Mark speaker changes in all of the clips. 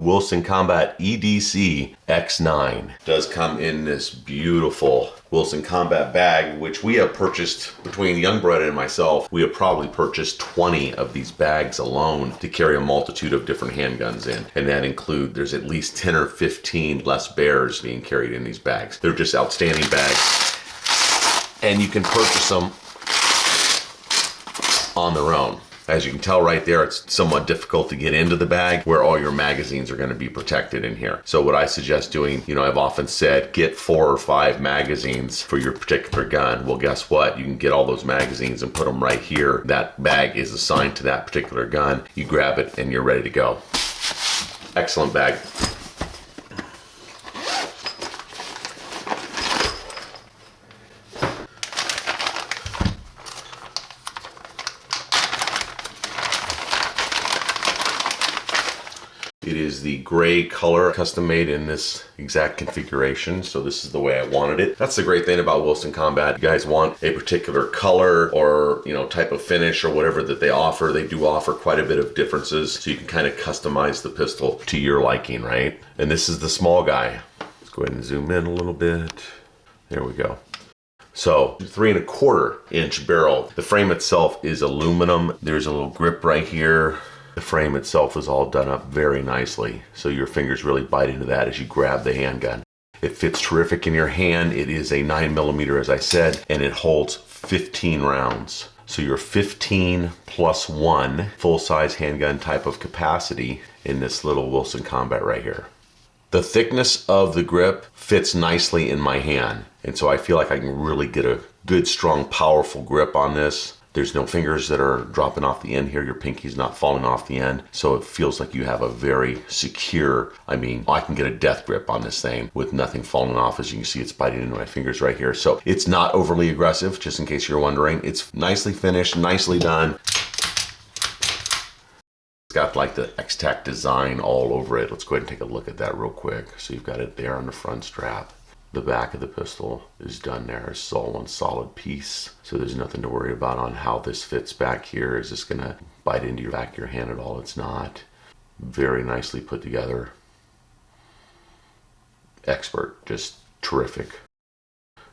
Speaker 1: Wilson Combat EDC X9 does come in this beautiful Wilson Combat bag, which we have purchased between young Beretta and myself. We have probably purchased 20 of these bags alone to carry a multitude of different handguns in. And that include, there's at least 10 or 15 less bears being carried in these bags. They're just outstanding bags. And you can purchase them on their own. As you can tell right there, it's somewhat difficult to get into the bag where all your magazines are going to be protected in here. So what I suggest doing, I've often said, get 4 or 5 magazines for your particular gun. Well, guess what? You can get all those magazines and put them right here. That bag is assigned to that particular gun. You grab it and you're ready to go. Excellent bag. It is the gray color, custom made in this exact configuration. So this is the way I wanted it. That's the great thing about Wilson Combat. You guys want a particular color or, type of finish or whatever that they offer. They do offer quite a bit of differences. So you can kind of customize the pistol to your liking, right? And this is the small guy. Let's go ahead and zoom in a little bit. There we go. So 3¼ inch barrel. The frame itself is aluminum. There's a little grip right here. The frame itself is all done up very nicely, so your fingers really bite into that as you grab the handgun. It fits terrific in your hand. It is a 9mm, as I said, and it holds 15 rounds. So you're 15 plus 1 full-size handgun type of capacity in this little Wilson Combat right here. The thickness of the grip fits nicely in my hand, and so I feel like I can really get a good, strong, powerful grip on this. There's no fingers that are dropping off the end here. Your pinky's not falling off the end. So it feels like you have a very secure, I can get a death grip on this thing with nothing falling off. As you can see, it's biting into my fingers right here. So it's not overly aggressive, just in case you're wondering. It's nicely finished, nicely done. It's got like the X-Tac design all over it. Let's go ahead and take a look at that real quick. So you've got it there on the front strap. The back of the pistol is done there. It's all one solid piece. So there's nothing to worry about on how this fits back here. Is this gonna bite into your back of your hand at all? It's not. Very nicely put together. Expert, just terrific.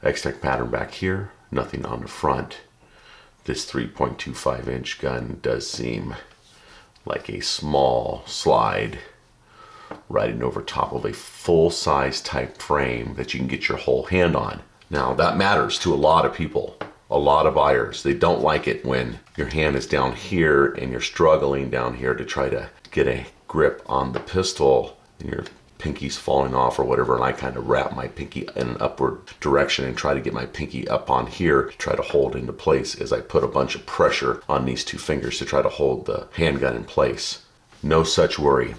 Speaker 1: X-Tac pattern back here, nothing on the front. This 3.25 inch gun does seem like a small slide riding over top of a full-size type frame that you can get your whole hand on. Now that matters to a lot of people, a lot of buyers. They don't like it when your hand is down here and you're struggling down here to try to get a grip on the pistol and your pinky's falling off or whatever, and I kind of wrap my pinky in an upward direction and try to get my pinky up on here to try to hold into place as I put a bunch of pressure on these 2 fingers to try to hold the handgun in place. No such worry.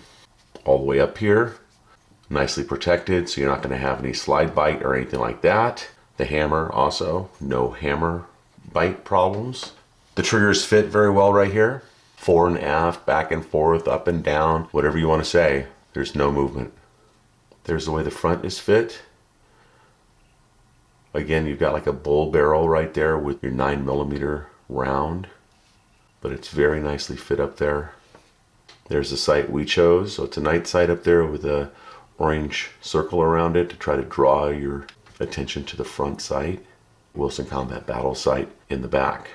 Speaker 1: All the way up here, nicely protected, so you're not going to have any slide bite or anything like that. The hammer also, no hammer bite problems. The triggers fit very well right here. Fore and aft, back and forth, up and down, whatever you want to say. There's no movement. There's the way the front is fit. Again, you've got like a bull barrel right there with your 9mm round, but it's very nicely fit up there. There's the sight we chose, so it's a night sight up there with a orange circle around it to try to draw your attention to the front sight. Wilson Combat battle sight in the back.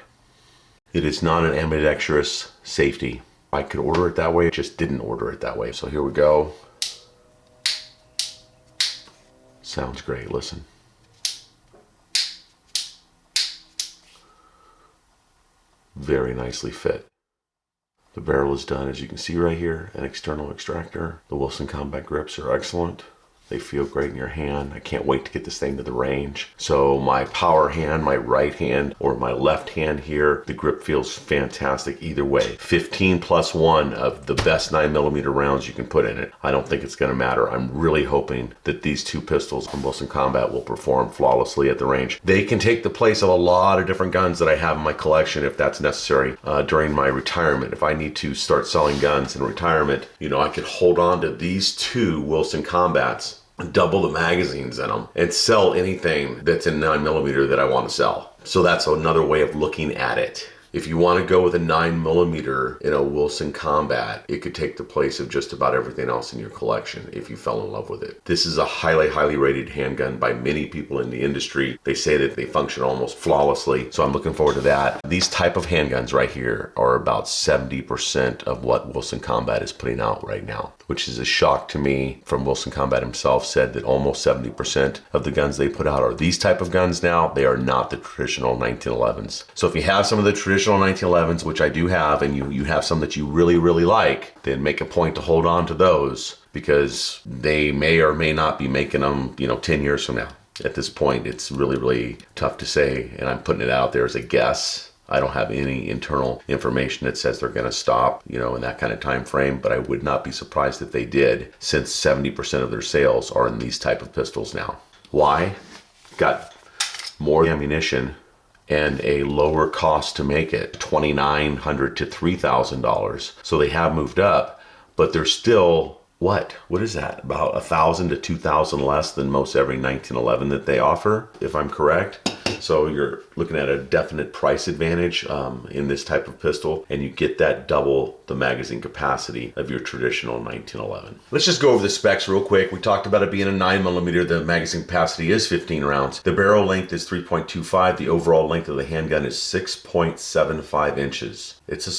Speaker 1: It is not an ambidextrous safety. I could order it that way, just didn't order it that way. So here we go. Sounds great, listen. Very nicely fit. The barrel is done, as you can see right here, an external extractor. The Wilson Combat grips are excellent. They feel great in your hand. I can't wait to get this thing to the range. So my power hand, my right hand, or my left hand here, the grip feels fantastic either way. 15 plus 1 of the best 9mm rounds you can put in it. I don't think it's gonna matter. I'm really hoping that these 2 pistols from Wilson Combat will perform flawlessly at the range. They can take the place of a lot of different guns that I have in my collection if that's necessary during my retirement. If I need to start selling guns in retirement, I could hold on to these 2 Wilson Combats, double the magazines in them, and sell anything that's in 9mm that I want to sell. So that's another way of looking at it. If you want to go with a 9mm in a Wilson Combat, it could take the place of just about everything else in your collection if you fell in love with it. This is a highly rated handgun by many people in the industry. They say that they function almost flawlessly, so I'm looking forward to that. These type of handguns right here are about 70% of what Wilson Combat is putting out right now, which is a shock to me. From Wilson Combat himself said that almost 70% of the guns they put out are these type of guns now. They are not the traditional 1911s. So if you have some of the traditional 1911s, which I do have, and you have some that you really like, then make a point to hold on to those, because they may or may not be making them, 10 years from now. At this point, it's really tough to say, and I'm putting it out there as a guess. I don't have any internal information that says they're going to stop, in that kind of time frame, but I would not be surprised if they did, since 70% of their sales are in these type of pistols now. Why? Got more ammunition and a lower cost to make it, $2,900 to $3,000. So they have moved up, but they're still, what is that? About $1,000 to $2,000 less than most every 1911 that they offer, if I'm correct. So you're looking at a definite price advantage in this type of pistol, and you get that double the magazine capacity of your traditional 1911. Let's just go over the specs real quick. We talked about it being a 9mm. The magazine capacity is 15 rounds. The barrel length is 3.25. The overall length of the handgun is 6.75 inches. It's a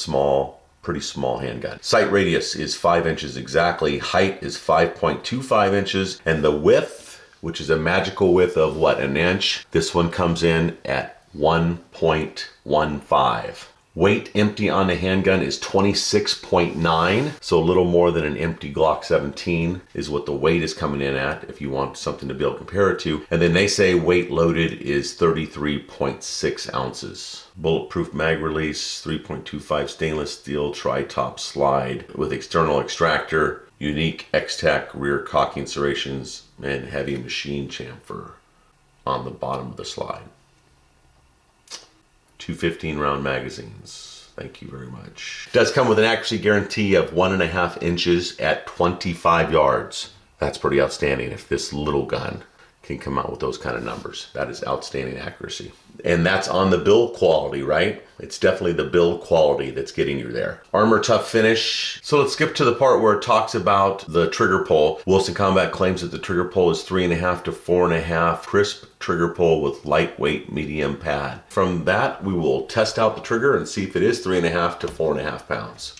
Speaker 1: pretty small handgun. Sight radius is 5 inches exactly. Height is 5.25 inches, and the width, which is a magical width of an inch, this one comes in at 1.15. Weight empty on the handgun is 26.9, so a little more than an empty Glock 17 is what the weight is coming in at, if you want something to be able to compare it to. And then they say weight loaded is 33.6 ounces. Bulletproof mag release, 3.25 stainless steel tri-top slide with external extractor, unique X-Tac rear cocking serrations, and heavy machine chamfer on the bottom of the slide. 2 15-round magazines. Thank you very much. Does come with an accuracy guarantee of 1.5 inches at 25 yards. That's pretty outstanding if this little gun can come out with those kind of numbers. That is outstanding accuracy. And that's on the build quality, right? It's definitely the build quality that's getting you there. Armor tough finish. So let's skip to the part where it talks about the trigger pull. Wilson Combat claims that the trigger pull is 3.5 to 4.5 crisp trigger pull with lightweight medium pad. From that, we will test out the trigger and see if it is 3.5 to 4.5 pounds.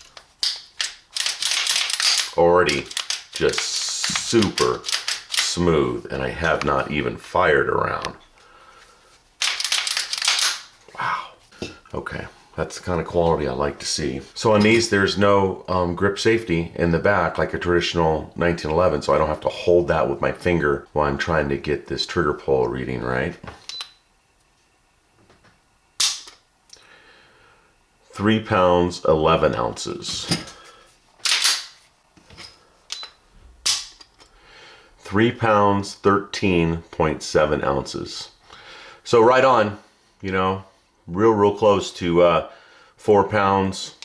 Speaker 1: Already just super smooth, and I have not even fired around. Wow. Okay, that's the kind of quality I like to see. So on these, there's no grip safety in the back like a traditional 1911, so I don't have to hold that with my finger while I'm trying to get this trigger pull reading right. 3 pounds, 11 ounces. 3 pounds, 13.7 ounces. So right on, real close to 4 pounds,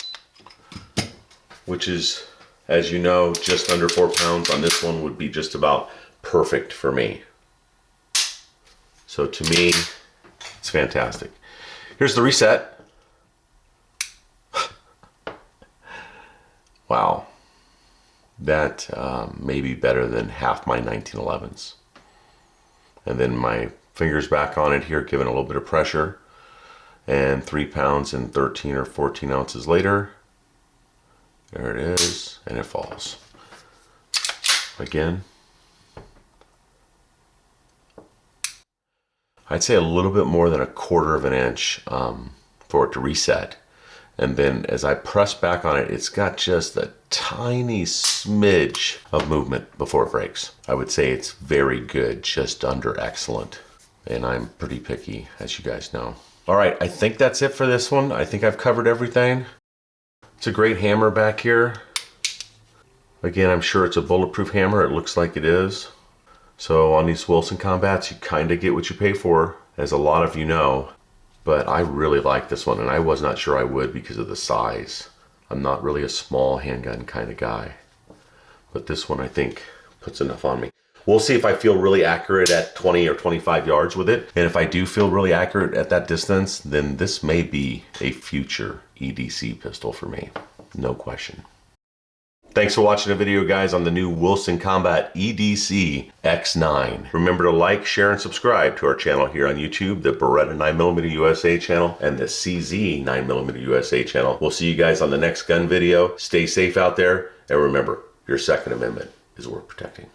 Speaker 1: which is, as you know, just under 4 pounds on this one would be just about perfect for me. So to me, it's fantastic. Here's the reset. Wow. That may be better than half my 1911s. And then my fingers back on it here, giving a little bit of pressure. And 3 pounds and 13 or 14 ounces later, there it is, and it falls. Again, I'd say a little bit more than 1/4 of an inch for it to reset. And then as I press back on it, it's got just a tiny smidge of movement before it breaks. I would say it's very good, just under excellent. And I'm pretty picky, as you guys know. All right, I think that's it for this one. I think I've covered everything. It's a great hammer back here. Again, I'm sure it's a bulletproof hammer. It looks like it is. So on these Wilson Combats, you kind of get what you pay for, as a lot of you know. But I really like this one, and I was not sure I would because of the size. I'm not really a small handgun kind of guy. But this one, I think, puts enough on me. We'll see if I feel really accurate at 20 or 25 yards with it. And if I do feel really accurate at that distance, then this may be a future EDC pistol for me. No question. Thanks for watching the video, guys, on the new Wilson Combat EDC X9. Remember to like, share, and subscribe to our channel here on YouTube, the Beretta 9mm USA channel and the CZ 9mm USA channel. We'll see you guys on the next gun video. Stay safe out there, and remember, your Second Amendment is worth protecting.